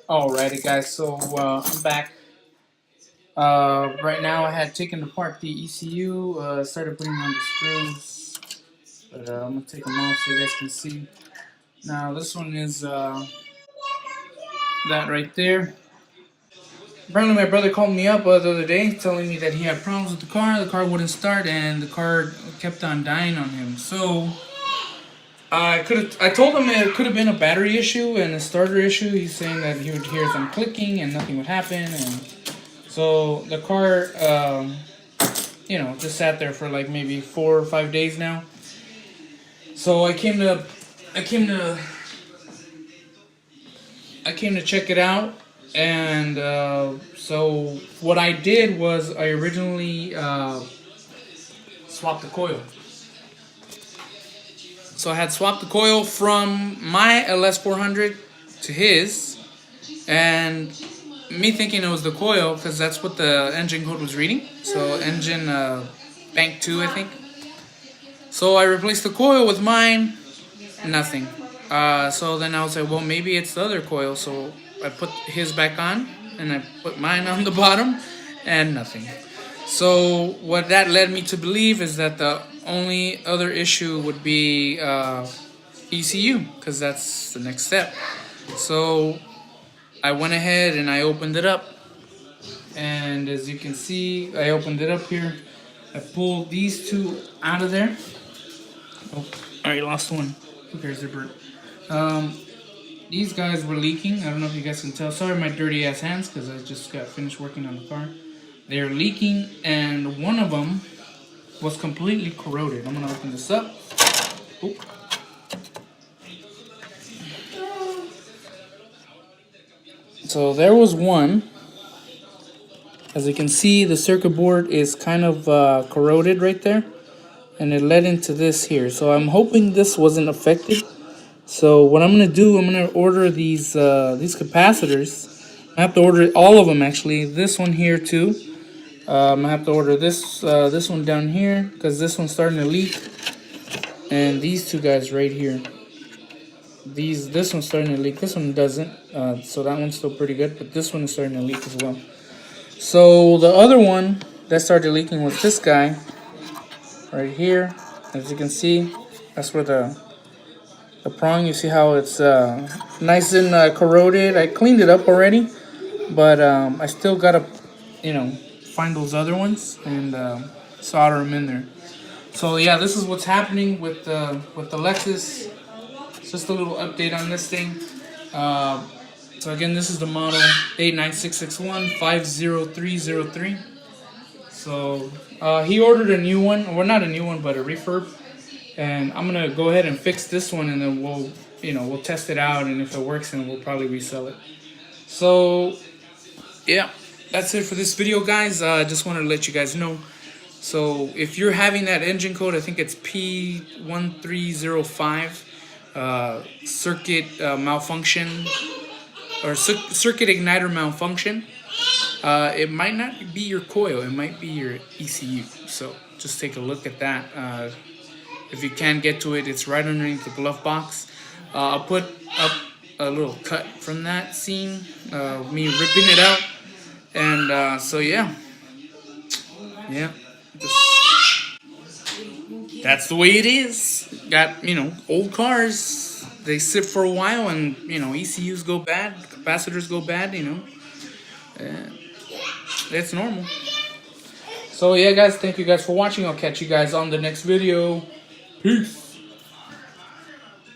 Alrighty, guys. So I'm back. Right now, I had taken apart the ECU. Started putting on the screws, but I'm gonna take them off so you guys can see. Now, this one is that right there. Apparently, my brother called me up the other day, telling me that he had problems with the car. The car wouldn't start, and the car kept on dying on him. So I told him it could have been a battery issue and a starter issue. He's saying that he would hear some clicking and nothing would happen, and so the car, just sat there for like maybe 4 or 5 days now. So I came to, check it out, and so what I did was I originally swapped the coil. So I had swapped the coil from my Ls400 to his, and me thinking it was the coil because that's what the engine code was reading. So engine bank 2, I think. So I replaced the coil with mine, nothing. So then I was like, well, maybe it's the other coil. So I put his back on and I put mine on the bottom and nothing. So what that led me to believe is that the only other issue would be ECU, because that's the next step. So I went ahead and I opened it up, and as you can see, I opened it up here. I pulled these two out of there. Oh, I already lost one. Who cares, they're burnt. These guys were leaking. I don't know if you guys can tell. Sorry, my dirty ass hands, because I just got finished working on the car. They're leaking, and one of them was completely corroded. I'm gonna open this up. Oh. So there was one. As you can see, the circuit board is kind of corroded right there, and it led into this here. So I'm hoping this wasn't affected. So what I'm gonna do, I'm gonna order these capacitors. I have to order all of them actually. This one here too. I'm gonna have to order this one down here because this one's starting to leak, and these two guys right here. This one's starting to leak. This one doesn't. So that one's still pretty good, but this one is starting to leak as well. So the other one that started leaking was this guy right here. As you can see, that's where the prong. You see how it's nice and corroded. I cleaned it up already, but I still gotta, find those other ones and solder them in there. So yeah, this is what's happening with the Lexus. Just a little update on this thing. So again, this is the model 89661-50303. So he ordered a new one, or not a new one, but a refurb. And I'm gonna go ahead and fix this one, and then we'll test it out, and if it works, then we'll probably resell it. So yeah, that's it for this video, guys. I just wanted to let you guys know. So if you're having that engine code, I think it's P1305, circuit malfunction, or circuit igniter malfunction, it might not be your coil, it might be your ECU. So just take a look at that. If you can't get to it, it's right underneath the glove box. I'll put up a little cut from that scene, me ripping it out. And so yeah, that's the way it is. Got, old cars, they sit for a while, and ECUs go bad, capacitors go bad, it's normal. So yeah, guys, thank you guys for watching. I'll catch you guys on the next video. Peace.